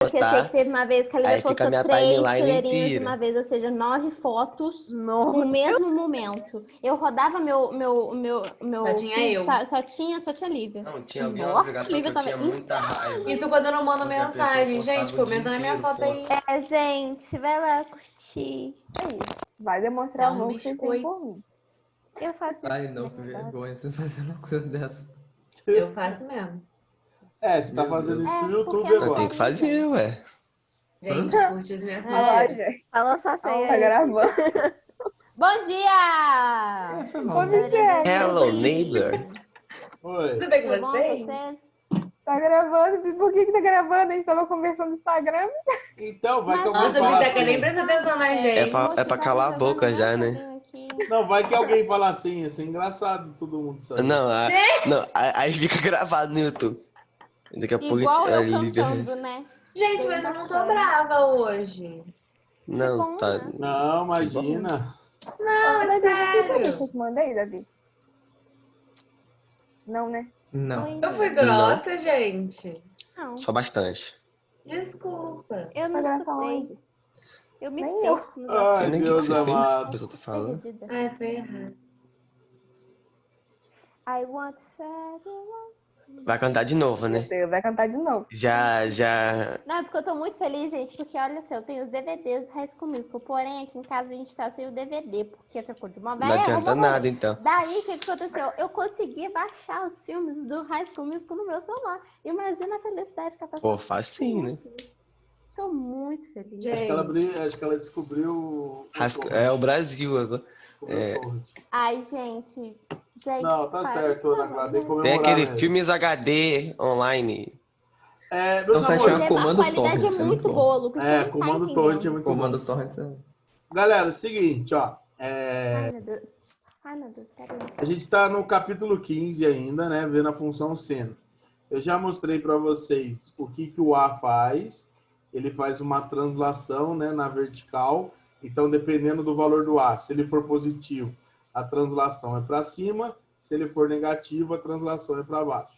Porque eu sei que teve uma vez que a Lívia Aí fica postou a minha 3 timeline fileirinhos de inteira. uma vez, ou seja, 9 fotos no Nossa. mesmo momento. Eu rodava meu Só tinha feed, eu. Só tinha Lívia. Não, tinha alguma Nossa, obrigação que Lívia eu tava tinha muita raiva. Isso quando eu não mando Porque a pessoa mensagem. postava Gente, o comenta dia na minha inteiro foto aí. É, gente, vai lá curtir. Aí, vai demonstrar Dá o um amor que vocês têm biscoito. por mim. Eu faço Ai, isso. não, que vergonha você fazendo uma coisa dessa. Eu faço mesmo. Você tá Meu fazendo Deus. isso pro É, porque YouTube não Não, tem agora. que fazer, ué. Gente, curte as minhas É. Olha, fotos. gente, Fala sua senha tá aí. gravando. Bom dia! Foi mal. Ô, Vicente, Hello, neighbor. Oi. Tudo bem com Tudo bom com vocês? você? tá gravando. Por que tá gravando? A gente tava conversando no Instagram. Então, vai que Mas, alguém Nossa, fala Biseca, nem assim. presta atenção na É gente. pra calar a boca já, né? Não, vai que alguém fala assim. Isso é engraçado, todo mundo sabe. Não, aí fica gravado no YouTube. Daqui a pouco Igual a eu Lívia... cantando, né? Gente, mas eu não tô brava hoje. Não, bom, tá... né? Não, imagina. Não, Ô, é Davi, você sabe isso que sério. eu te mandei, Davi? Não, né? Não. Eu fui grossa, gente. Não, Só bastante. Desculpa. eu Foi não graça escutei. onde? Eu me Nem eu. perco nos Não sei Ai, nem o que Deus você fez. A amado. pessoa tá falando. perdida. Ai, foi errado. I want fabulous. Vai cantar de novo, Meu né? Deus, vai cantar de novo. Já... Não, é porque eu tô muito feliz, gente, porque olha só, eu tenho os DVDs do High School Musical, porém aqui em casa a gente tá sem o DVD, porque essa coisa de uma Não velha, adianta nada, então. Daí, o que aconteceu? Eu consegui baixar os filmes do High School Musical no meu celular. Imagina a felicidade que a pessoa... Pô, facinho, né? Tô muito feliz. Acho que ela descobriu É o Brasil agora. Descobriu o torrent. Ai, gente, Não, tá para, certo, por Ana favor, Clara. Tem que né? Tem comemorar aquele mesmo. filmes HD online. Meus site amores, chama A Comando qualidade Torrent, é isso é muito muito boa, Lucas. você não tá Comando entendendo. Torrent é muito Comando bom. Torrent. Galera, é o seguinte, ó. Ai, meu Deus. Ai, meu Deus, peraí. A gente está no capítulo 15 ainda, né? Vendo a função seno. Eu já mostrei para vocês o que o A faz. Ele faz uma translação, né, na vertical. Então, dependendo do valor do A, se ele for positivo, a translação é para cima. Se ele for negativo, a translação é para baixo.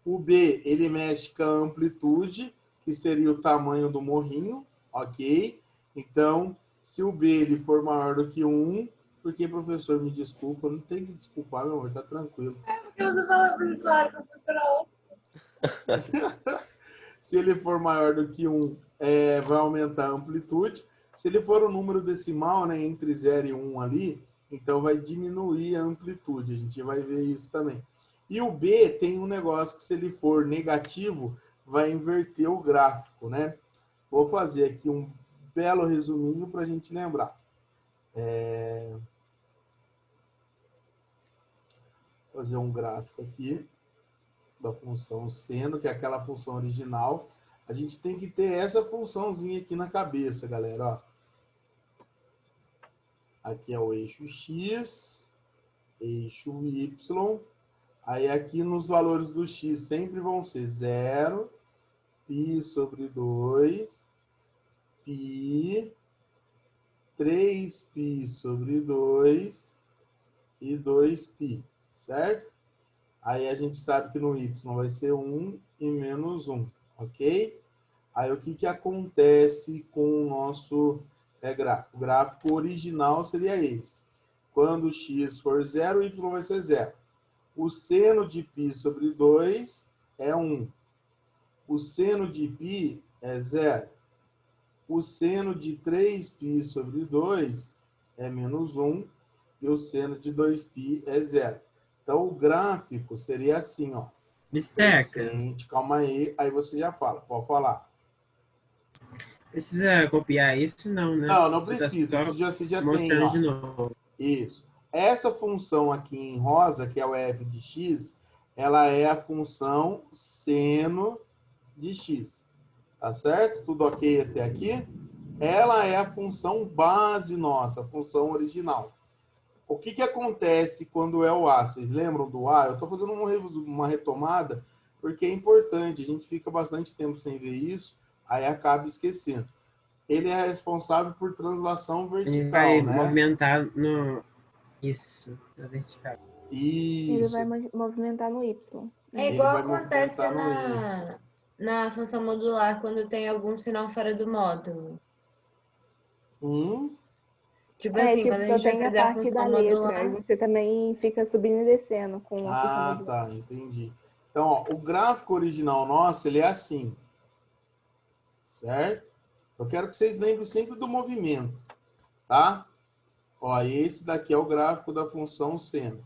O B, ele mexe com a amplitude, que seria o tamanho do morrinho, ok? Então, se o B ele for maior do que 1, porque, professor, me desculpa, não tem que desculpar, meu amor, tá tranquilo. Eu não falo isso, eu fui grossa. Se ele for maior do que 1, vai aumentar a amplitude. Se ele for um número decimal, né, entre 0 e 1 ali, então vai diminuir a amplitude. A gente vai ver isso também. E o B tem um negócio que, se ele for negativo, vai inverter o gráfico, né? Vou fazer aqui um belo resuminho para a gente lembrar. Fazer um gráfico aqui da função seno, que é aquela função original. A gente tem que ter essa funçãozinha aqui na cabeça, galera. Ó. Aqui é o eixo X, eixo Y. Aí aqui nos valores do X sempre vão ser 0, π sobre 2, π, 3π sobre 2 e 2π, certo? Aí a gente sabe que no Y vai ser 1 e menos 1, ok? Aí o que acontece com o nosso gráfico? O gráfico original seria esse. Quando o x for 0, o y vai ser 0. O seno de π sobre 2 é 1. O seno de π é 0. O seno de 3π sobre 2 é menos 1. E o seno de 2π é 0. Então, o gráfico seria assim, ó. Bisteca, Calma aí você já fala. Pode falar. precisa copiar isso? Não, né? Não, não Você tá precisa. só Você já tem, mostrando ó. de novo. Isso. Essa função aqui em rosa, que é o f de x, ela é a função seno de x. Tá certo? Tudo ok até aqui? Ela é a função base nossa, a função original. O que acontece quando é o A? Vocês lembram do A? Eu estou fazendo uma retomada, porque é importante. A gente fica bastante tempo sem ver isso, aí acaba esquecendo. Ele é responsável por translação vertical, Ele vai né? movimentar no... Isso, na vertical. Ele Isso. vai movimentar no Y. É Ele igual vai acontece movimentar no na na função modular quando tem algum sinal fora do módulo? Tipo assim, tipo, quando a só gente vai tem a fazer a parte da função letra. E modular. você também fica subindo e descendo com a função Ah, modular. tá, entendi. Então, ó, o gráfico original nosso, ele é assim, certo? Eu quero que vocês lembrem sempre do movimento, tá? Ó, esse daqui é o gráfico da função seno.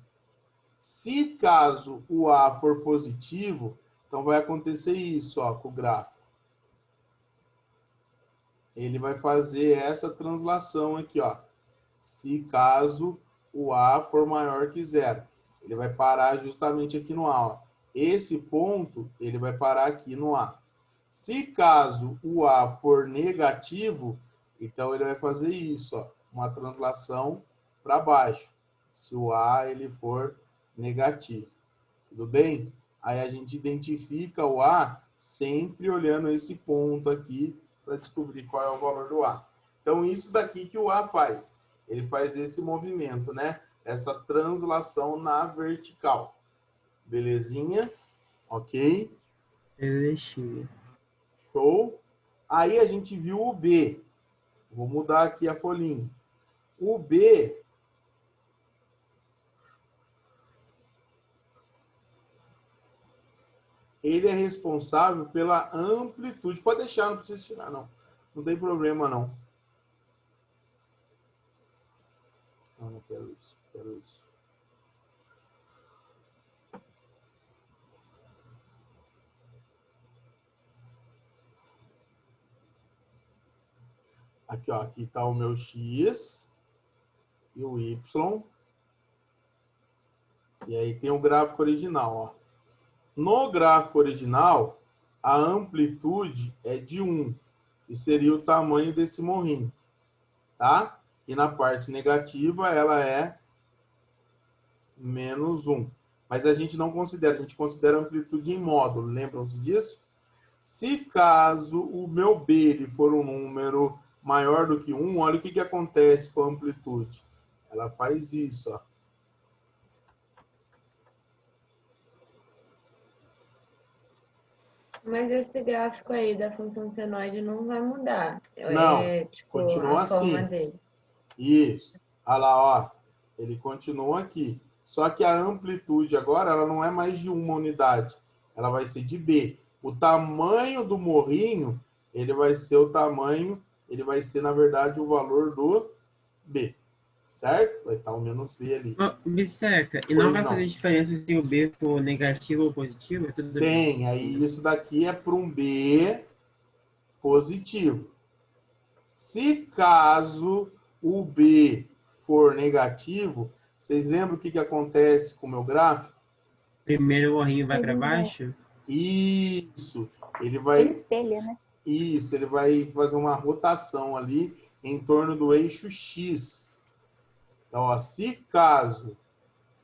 Se caso o A for positivo, então vai acontecer isso, ó, com o gráfico. Ele vai fazer essa translação aqui, ó. Se caso o A for maior que zero. Ele vai parar justamente aqui no A, ó. Esse ponto, ele vai parar aqui no A. Se caso o A for negativo, então ele vai fazer isso, ó, uma translação para baixo. Se o A ele for negativo. Tudo bem? Aí a gente identifica o A sempre olhando esse ponto aqui para descobrir qual é o valor do A. Então, isso daqui que o A faz. Ele faz esse movimento, né? Essa translação na vertical. Belezinha? Ok? Belezinha. Show? Aí a gente viu o B. Vou mudar aqui a folhinha. O B, ele é responsável pela amplitude. Pode deixar, não precisa tirar, não. Não tem problema, não. Não quero isso, quero isso. Aqui, ó, aqui está o meu X e o Y. E aí tem o gráfico original, ó. No gráfico original, a amplitude é de 1, e seria o tamanho desse morrinho, tá? E na parte negativa, ela é menos 1. Mas a gente não considera, a gente considera a amplitude em módulo, lembram-se disso? Se caso o meu B ele for um número maior do que 1, olha o que acontece com a amplitude. Ela faz isso, ó. Mas esse gráfico aí da função senoide não vai mudar. Não, É, tipo, continua a forma assim. dele. Isso. Olha lá, ó. Ele continua aqui. Só que a amplitude agora, ela não é mais de uma unidade. Ela vai ser de B. O tamanho do morrinho, ele vai ser o tamanho, ele vai ser, na verdade, o valor do B. Certo? Vai estar o menos B ali. Bisteca, e Pois não vai não. fazer diferença se o B for negativo ou positivo? É tudo bem. Tem. Aí isso daqui é para um B positivo. Se caso o B for negativo, vocês lembram o que acontece com o meu gráfico? Primeiro o morrinho vai Ele para baixo? Isso. Ele Ele vai, espelha, né? isso, ele vai fazer uma rotação ali em torno do eixo X. Então, ó, se caso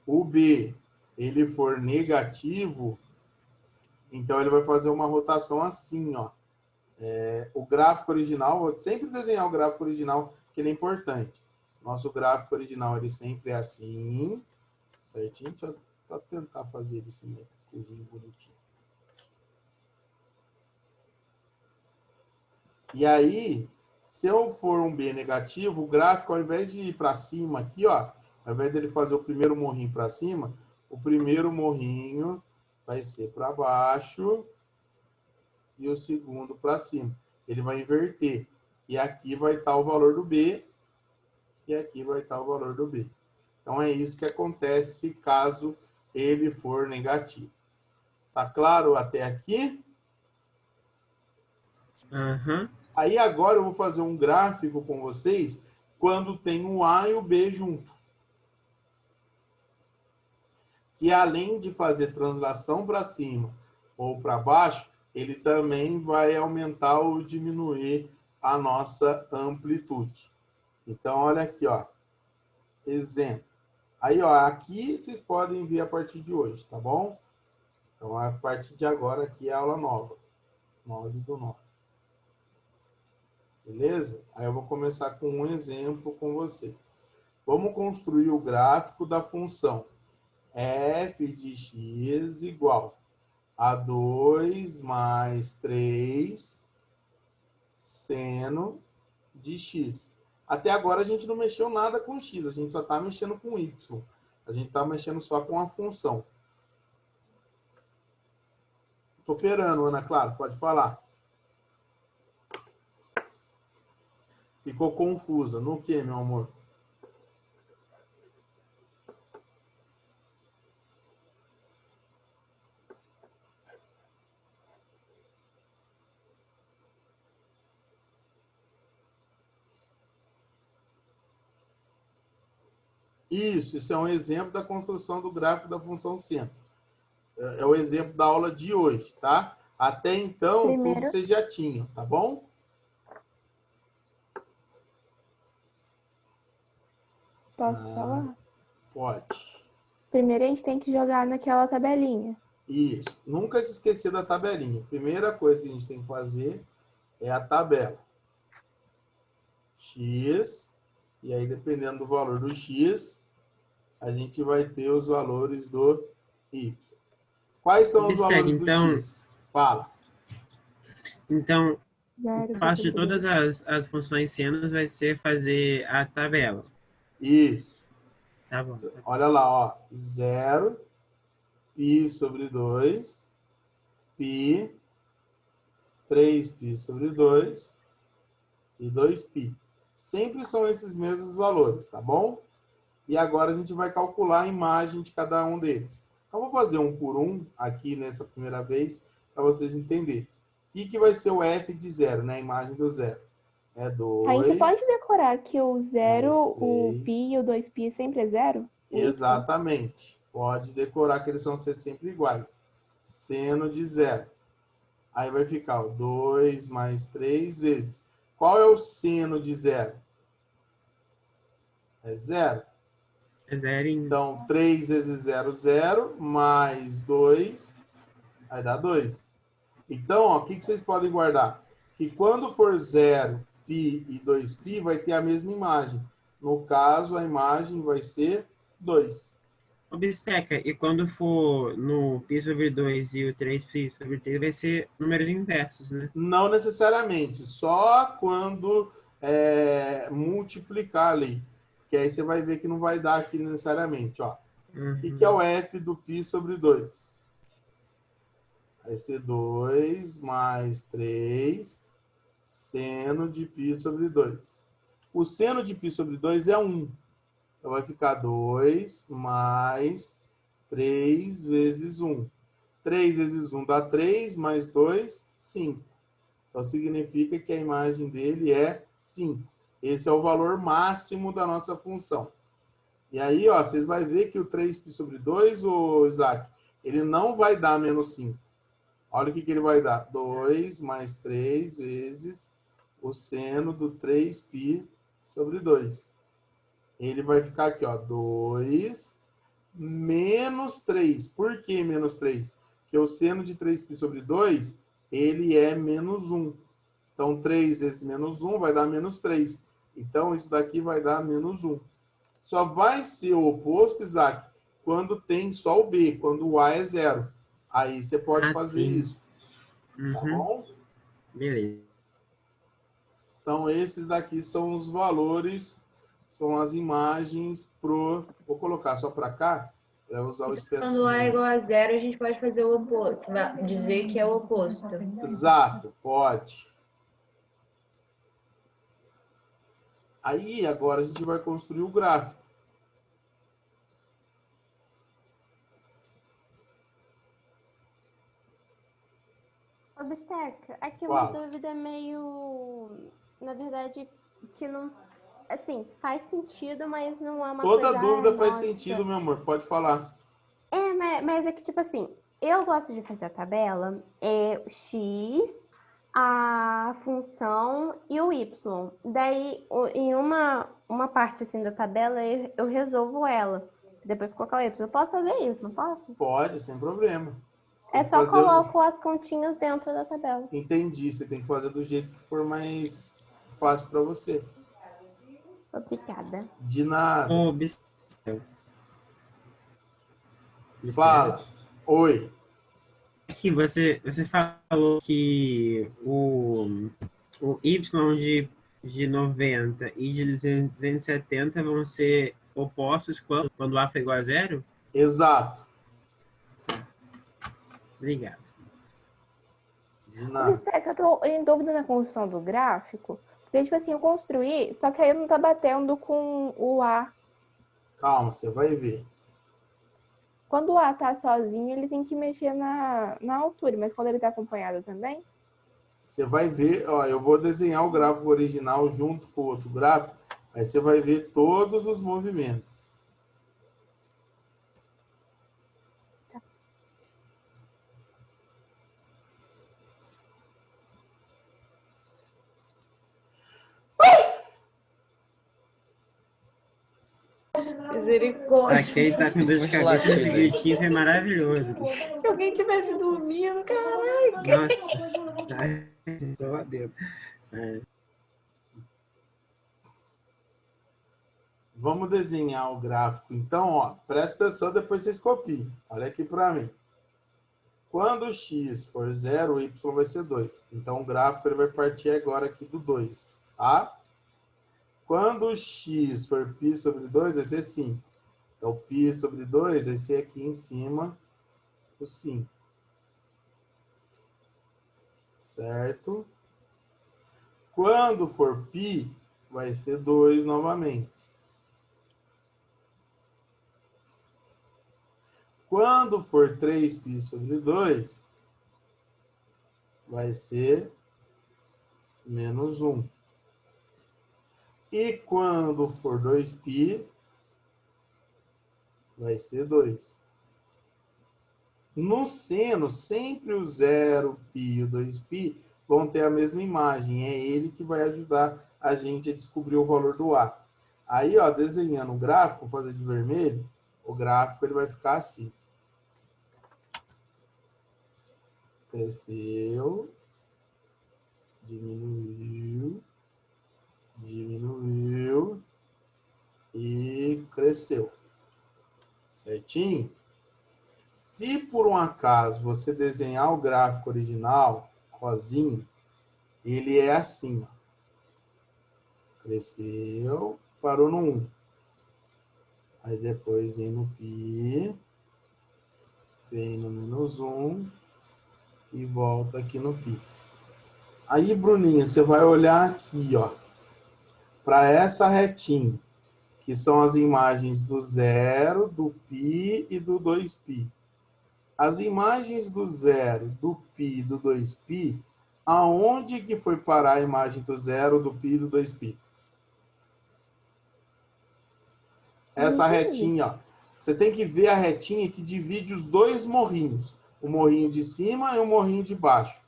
o B ele for negativo, então ele vai fazer uma rotação assim, ó. O gráfico original, vou sempre desenhar o gráfico original, porque ele é importante. Nosso gráfico original, ele sempre é assim, certinho. Deixa eu só tentar fazer ele assim, coisinho bonitinho. E aí, se eu for um B negativo, o gráfico, ao invés de ir para cima aqui, ó, ao invés dele fazer o primeiro morrinho para cima, o primeiro morrinho vai ser para baixo e o segundo para cima. Ele vai inverter. E aqui vai estar o valor do B e aqui vai estar o valor do B. Então, é isso que acontece caso ele for negativo. Tá claro até aqui? Aham. Aí, agora, eu vou fazer um gráfico com vocês quando tem o A e o B junto. Que, além de fazer translação para cima ou para baixo, ele também vai aumentar ou diminuir a nossa amplitude. Então, olha aqui, ó. Exemplo. Aí, ó, aqui vocês podem ver a partir de hoje, tá bom? Então, a partir de agora, aqui é a aula nova. 9/9. Beleza? Aí eu vou começar com um exemplo com vocês. Vamos construir o gráfico da função f de x igual A2 mais 3 seno de x. Até agora a gente não mexeu nada com x, a gente só está mexendo com y. A gente está mexendo só com a função. Estou operando, Ana Clara, pode falar. Ficou confusa. No que, meu amor? Isso é um exemplo da construção do gráfico da função seno. É o exemplo da aula de hoje, tá? Até então, Primeiro- tudo vocês já tinham, tá bom? Posso falar? Pode. Primeiro a gente tem que jogar naquela tabelinha. Isso. Nunca se esquecer da tabelinha. Primeira coisa que a gente tem que fazer é a tabela. X. E aí, dependendo do valor do X, a gente vai ter os valores do Y. Quais são os Observe, valores então- do X? Fala. Então, Zero, o passo de sobre todas as funções senos vai ser fazer a tabela. Isso. Tá bom. Olha lá, ó. 0, π sobre 2, π, 3π sobre 2 e 2π. Sempre são esses mesmos valores, tá bom? E agora a gente vai calcular a imagem de cada um deles. Então, vou fazer um por um aqui nessa primeira vez, para vocês entenderem. O que vai ser o f de 0, né? A imagem do 0. É 2. Aí você pode decorar que o 0, mais o três. π e o 2π sempre é 0? Exatamente. Pode decorar que eles vão ser sempre iguais. Seno de 0. Aí vai ficar o 2 mais 3 vezes. Qual é o seno de 0? É 0. É zero em... Então, 3 vezes 0, 0, mais 2, vai dar 2. Então, ó, o que vocês podem guardar? Que quando for 0, π e 2π, vai ter a mesma imagem. No caso, a imagem vai ser 2. Obsteca, e quando for no π sobre 2 e o 3π sobre 3, vai ser números inversos, né? Não necessariamente, só quando multiplicar ali. Que aí você vai ver que não vai dar aqui necessariamente, ó. O que é o f do π sobre 2? Vai ser 2 mais 3 seno de π sobre 2. O seno de π sobre 2 é 1. Então, vai ficar 2 mais 3 vezes 1. 3 vezes 1 dá 3, mais 2, 5. Então, significa que a imagem dele é 5. Esse é o valor máximo da nossa função. E aí, ó, vocês vão ver que o 3π sobre 2, ô Isaac, ele não vai dar menos 5. Olha o que ele vai dar. 2 mais 3 vezes o seno do 3π sobre 2. Ele vai ficar aqui, ó, 2 menos 3. Por que menos 3? Porque o seno de 3π sobre 2, ele é menos 1. Então, 3 vezes menos 1 vai dar menos 3. Então, isso daqui vai dar menos 1. Só vai ser o oposto, Isaac, quando tem só o B, quando o A é 0. Aí você pode fazer sim. isso. Tá bom? Beleza. Então, esses daqui são os valores, são as imagens pro... Vou colocar só para cá, para usar o espécie. Quando A é igual a 0, a gente pode fazer o oposto. Dizer que é o oposto. Exato, pode. Aí, agora a gente vai construir o gráfico. Obsteca, aqui Fala. uma dúvida meio, na verdade, que não, assim, faz sentido, mas não é uma Toda coisa... dúvida ai, faz nossa. sentido, meu amor. Pode falar. É, mas é que, tipo assim, eu gosto de fazer a tabela, é X, a função e o Y. Daí, em uma parte, assim, da tabela, eu resolvo ela. Depois colocar o Y. Eu posso fazer isso, não posso? Pode, sem problema. Você tem É que só fazer o- coloco as continhas dentro da tabela. Entendi. Você tem que fazer do jeito que for mais fácil para você. Obrigada. De nada. Obsteca. Fala. Oi. Aqui você falou que o y de 90 e de 270 vão ser opostos quando A for igual a zero? Exato. Obrigado. De nada. Obstétrica, eu tô em dúvida na construção do gráfico. Porque, tipo assim, eu construí, só que aí não tá batendo com o A. Calma, você vai ver. Quando o A tá sozinho, ele tem que mexer na altura. Mas quando ele tá acompanhado também, Você vai ver, ó, eu vou desenhar o gráfico original junto com o outro gráfico, aí você vai ver todos os movimentos. Misericórdia. Pra quem tá com dor de Vamos lá, cabeça, esse Tilly. gritinho foi maravilhoso. Se alguém tivesse dormindo, caralho. Nossa. Tô lá dentro. Vamos desenhar o gráfico, então, ó, presta atenção, depois vocês copiem. Olha aqui para mim. Quando o x for 0, o y vai ser 2. Então, o gráfico ele vai partir agora aqui do 2, tá? Quando o x for π sobre 2, vai ser 5. Então, π sobre 2 vai ser aqui em cima o 5. Certo? Quando for π, vai ser 2 novamente. Quando for 3π sobre 2, vai ser menos 1. E quando for 2π, vai ser 2. No seno, sempre o 0π e o 2π vão ter a mesma imagem. É ele que vai ajudar a gente a descobrir o valor do A. Aí, ó, desenhando o gráfico, vou fazer de vermelho, o gráfico ele vai ficar assim. Cresceu, diminuiu, diminuiu e cresceu. Certinho? Se por um acaso você desenhar o gráfico original, rosinho, ele é assim, ó. Cresceu, parou no 1. Aí depois vem no π, vem no menos 1 e volta aqui no π. Aí, Bruninha, você vai olhar aqui, ó, para essa retinha, que são as imagens do 0, do π e do 2π. As imagens do 0, do π e do 2π, aonde que foi parar a imagem do 0, do π e do 2π? Essa retinha, ó. Você tem que ver a retinha que divide os dois morrinhos. O morrinho de cima e o morrinho de baixo.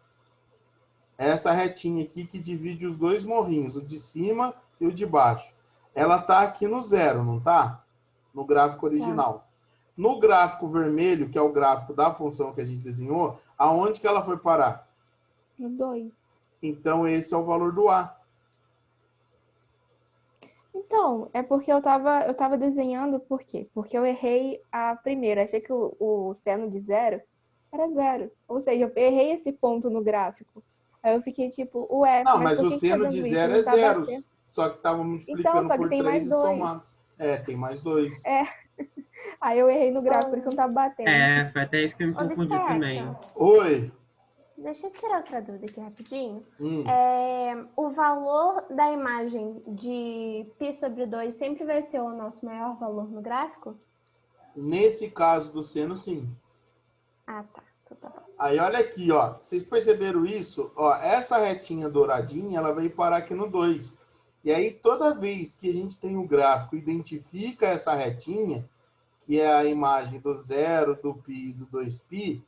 Essa retinha aqui que divide os dois morrinhos, o de cima e o de baixo. Ela está aqui no 0, não está? No gráfico original. No gráfico vermelho, que é o gráfico da função que a gente desenhou, aonde que ela foi parar? no 2. Então, esse é o valor do A. Então, é porque eu tava desenhando, por quê? Porque eu errei a primeira. Achei que o seno de 0 era 0. Ou seja, eu errei esse ponto no gráfico. Aí eu fiquei tipo, ué, Não, mas por o que seno tá de dando 0 isso? é Não tá 0. batendo? Só que estava multiplicando Então, só que por tem 3 mais e 2. somando. É, tem mais 2. Aí eu errei no gráfico, por isso não tava batendo. É, foi até isso que eu me confundi Obstétrica, também. Oi. deixa eu tirar outra dúvida aqui rapidinho. Hum. O valor da imagem de π sobre 2 sempre vai ser o nosso maior valor no gráfico? Nesse caso do seno, sim. Ah, tá. Então tá bom. Aí, olha aqui, ó. Vocês perceberam isso? Ó, essa retinha douradinha, ela veio parar aqui no 2. E aí, toda vez que a gente tem o gráfico, identifica essa retinha, que é a imagem do 0, do π e do 2π,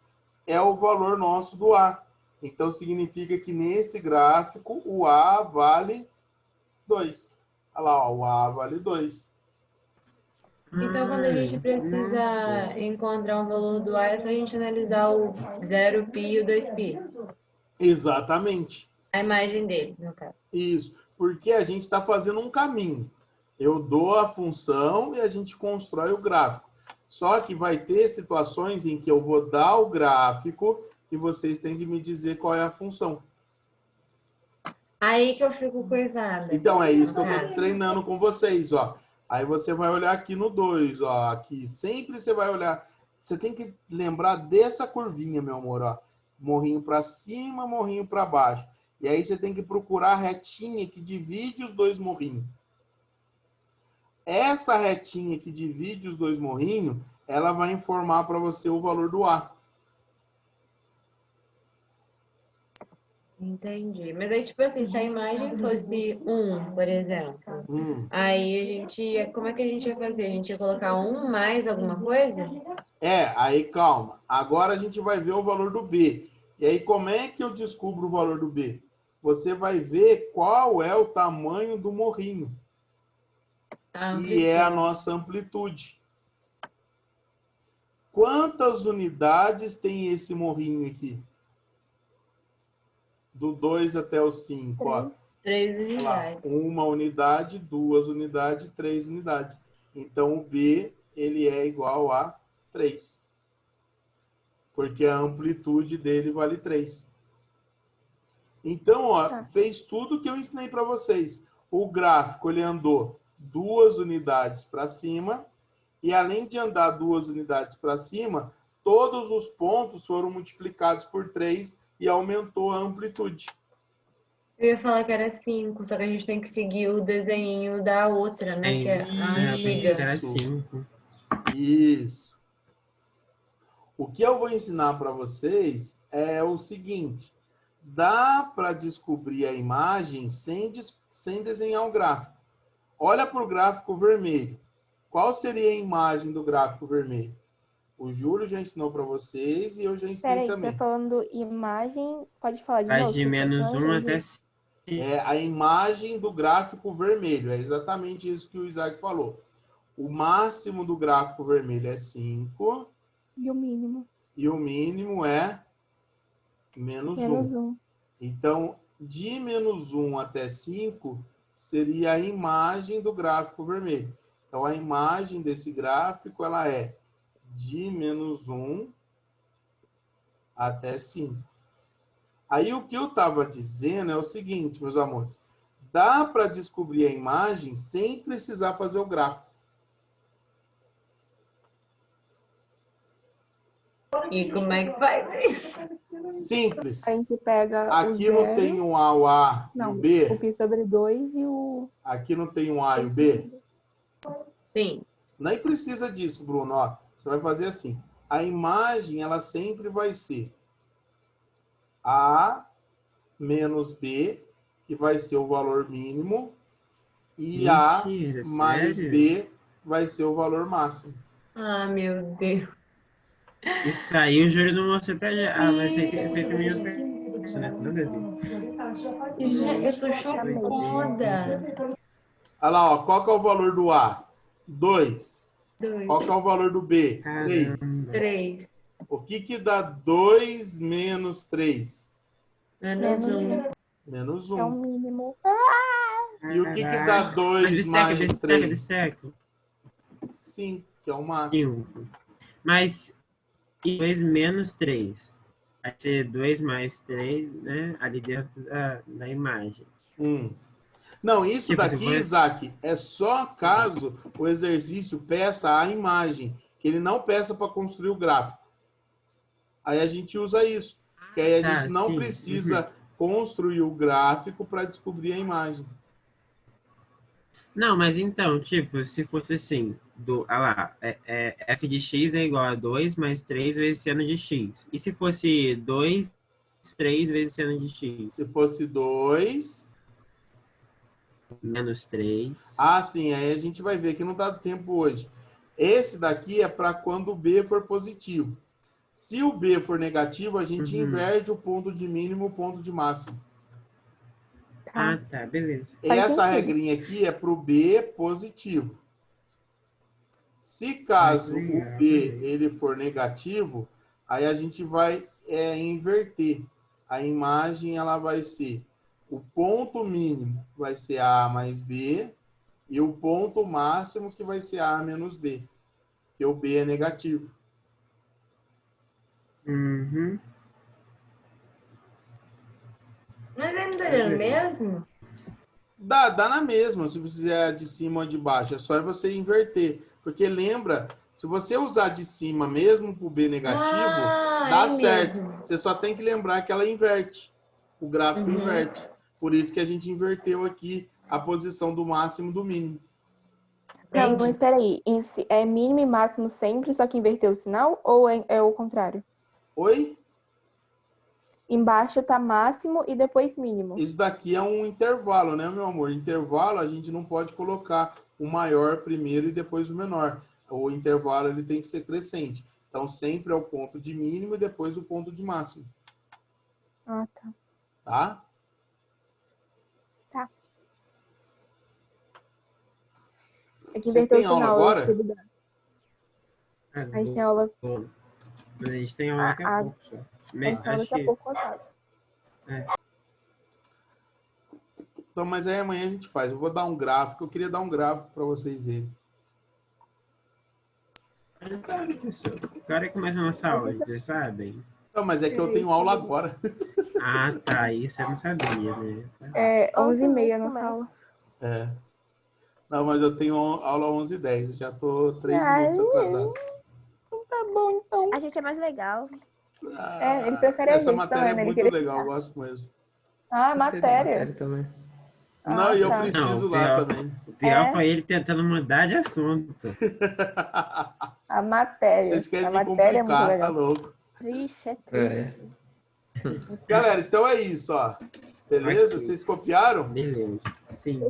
é o valor nosso do A. Então, significa que nesse gráfico, o A vale 2. Olha lá, ó, o A vale 2. Então, quando a gente precisa encontrar um valor do A, é só a gente analisar o 0π e o 2π. Exatamente. A imagem dele, no caso. Isso, porque a gente está fazendo um caminho. Eu dou a função e a gente constrói o gráfico. Só que vai ter situações em que eu vou dar o gráfico e vocês têm que me dizer qual é a função. Aí que eu fico coisada. Então, é isso que eu no tô caso. treinando com vocês, ó. Aí você vai olhar aqui no 2, ó. Aqui, sempre você vai olhar. Você tem que lembrar dessa curvinha, meu amor, ó. Morrinho para cima, morrinho para baixo. E aí você tem que procurar a retinha que divide os dois morrinhos. Essa retinha que divide os dois morrinhos, ela vai informar para você o valor do A. Entendi. Mas aí, tipo assim, se a imagem fosse 1, por exemplo, aí a gente, como é que a gente ia fazer? A gente ia colocar 1 mais alguma coisa? Aí calma. Agora a gente vai ver o valor do B. E aí como é que eu descubro o valor do B? Você vai ver qual é o tamanho do morrinho. E é a nossa amplitude. Quantas unidades tem esse morrinho aqui? Do 2 até o 5, ó. 3 Olha lá, unidades. 1 unidade, 2 unidades, 3 unidades. Então, o B, ele é igual a 3. Porque a amplitude dele vale 3. Então, ó, fez tudo que eu ensinei para vocês. O gráfico, ele andou 2 unidades para cima. E além de andar 2 unidades para cima, todos os pontos foram multiplicados por 3 e aumentou a amplitude. Eu ia falar que era 5, só que a gente tem que seguir o desenho da outra, né? Que é a antiga. Era 5. Isso. O que eu vou ensinar para vocês é o seguinte. Dá para descobrir a imagem sem desenhar o gráfico. Olha para o gráfico vermelho. Qual seria a imagem do gráfico vermelho? O Júlio já ensinou para vocês e eu já ensinei Peraí, também. você falando imagem, pode falar de Vai novo? de menos 1 até 5. É a imagem do gráfico vermelho. É exatamente isso que o Isaac falou. O máximo do gráfico vermelho é 5. E o mínimo? E o mínimo é menos 1. Então, de menos 1 até 5 seria a imagem do gráfico vermelho. Então, a imagem desse gráfico ela é de menos 1 até 5. Aí, o que eu estava dizendo é o seguinte, meus amores. Dá para descobrir a imagem sem precisar fazer o gráfico. E como é que faz isso? Simples. A gente pega aqui o não zero. tem um A, o A e o B? O pi sobre 2 e o... Aqui não tem um A e o B? Sim. Nem precisa disso, Bruno. Ó, você vai fazer assim. A imagem, ela sempre vai ser A menos B, que vai ser o valor mínimo, e A mais B vai ser o valor máximo. Ah, meu Deus. Isso aí o Júlio não mostrou pra gente. Ah, mas você também não perdeu, né? Não deu. Eu tô chocada. Olha lá, ó, qual que é o valor do A? 2. 2. Qual que é o valor do B? 3. 3. O que dá 2 menos 3? Menos 1. Menos 1. É o mínimo. E o que dá 2 mais 3? 5, que é o máximo. 5. Mas 2 menos 3. Vai ser 2 mais 3, né? Ali dentro da imagem. Não, isso tipo, daqui, Isaac, é só caso o exercício peça a imagem, que ele não peça para construir o gráfico. Aí a gente usa isso. Que aí a gente não precisa construir o gráfico para descobrir a imagem. Não, mas então, tipo, se fosse assim, f de x é igual a 2 mais 3 vezes seno de x. E se fosse 2, 3 vezes seno de x? Se fosse 2... menos 3. Ah, sim, aí a gente vai ver que não dá tempo hoje. Esse daqui é para quando o B for positivo. Se o B for negativo, a gente inverte o ponto de mínimo e o ponto de máximo. Ah, tá, beleza. Essa regrinha aqui é para o B positivo. Se caso o B ele for negativo, aí a gente vai inverter. A imagem ela vai ser o ponto mínimo vai ser A mais B e o ponto máximo que vai ser A menos B, que o B é negativo. Mas ele não tá dando mesmo? Dá na mesma, se você fizer de cima ou de baixo. É só você inverter. Porque lembra, se você usar de cima mesmo pro B negativo, dá certo. Mesmo. Você só tem que lembrar que ela inverte. O gráfico inverte. Por isso que a gente inverteu aqui a posição do máximo e do mínimo. Não, Entendi. mas espera aí. É mínimo e máximo sempre, só que inverteu o sinal? Ou é o contrário? Oi? Embaixo tá máximo e depois mínimo. Isso daqui é um intervalo, né, meu amor? Intervalo, a gente não pode colocar o maior primeiro e depois o menor. O intervalo ele tem que ser crescente. Então, sempre é o ponto de mínimo e depois o ponto de máximo. Ah, tá. Tá? É que Vocês inverteu o têm aula sinal. agora? Eu fiquei dudando. A gente tem aula, A gente tem aula daqui a pouco só. a gente tem aula daqui a pouco, Otávio. Então, mas aí amanhã a gente faz. Eu vou dar um gráfico. Eu queria dar um gráfico para vocês verem. Que hora que começa a nossa aula? Vocês sabem? Não, mas é que eu tenho aula agora. Ah, tá. Isso eu não sabia, né? É 11h30 começa. nossa aula. É. Não, mas eu tenho aula 11h10. Eu já tô 3 Ai, minutos atrasado. Tá bom, então. A gente é mais legal. Ele prefere a Essa gente, matéria tá? é Ele muito queria legal. Eu ficar. gosto mesmo. Ah, Gostei da matéria. também. Não, e eu tá. preciso Não, lá pior. também. O pior É. foi ele tentando mudar de assunto. A matéria. Vocês querem A me matéria é muito complicar, tá legal. louco. Vixe, é triste. É. Galera, então é isso, ó. Beleza? Ok. Vocês copiaram? Beleza. Sim.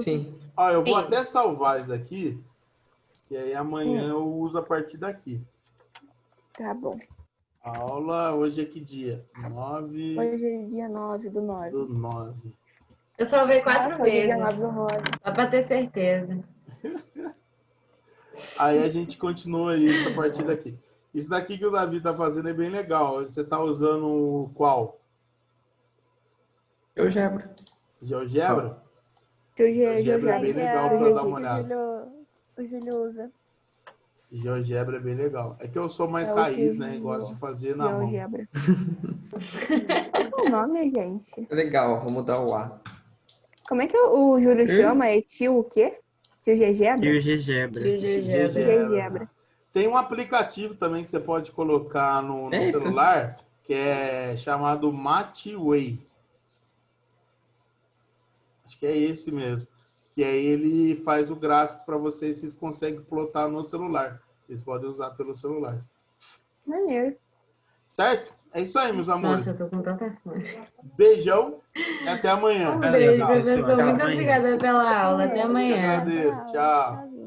Sim. Ó, eu vou Sim. até salvar isso daqui. E aí amanhã eu uso a partir daqui. Tá bom. Aula, hoje é que dia? 9 Hoje é dia 9 do 9. do 9. Eu salvei 4 Nossa, hoje é dia 9 vezes. do 9. Só pra ter certeza. Aí a gente continua isso a partir daqui. Isso daqui que o Davi tá fazendo é bem legal. Você tá usando qual? GeoGebra. GeoGebra? GeoGebra é bem legal pra dar uma olhada. O Júlio usa. GeoGebra é bem legal. É que eu sou mais É o raiz, que né? o- Gosto de fazer na mão. GeoGebra. Qual é o nome, gente? Legal, vou mudar o A. Como é que o Júlio chama? É tio o quê? Tio GeGebra? E o GeGebra. GeGebra. Tem um aplicativo também que você pode colocar no Eita. celular, que é chamado Matway. Acho que é esse mesmo. Que aí ele faz o gráfico para vocês conseguem plotar no celular. Vocês podem usar pelo celular. Maneiro. Certo? É isso aí, meus amores. Nossa, eu tô com tanta fome. Beijão e até amanhã. Um Valeu, beijo, pessoal. professor. Até Muito amanhã. obrigada pela aula. Até Eu amanhã. agradeço. Tchau. Tchauzinho.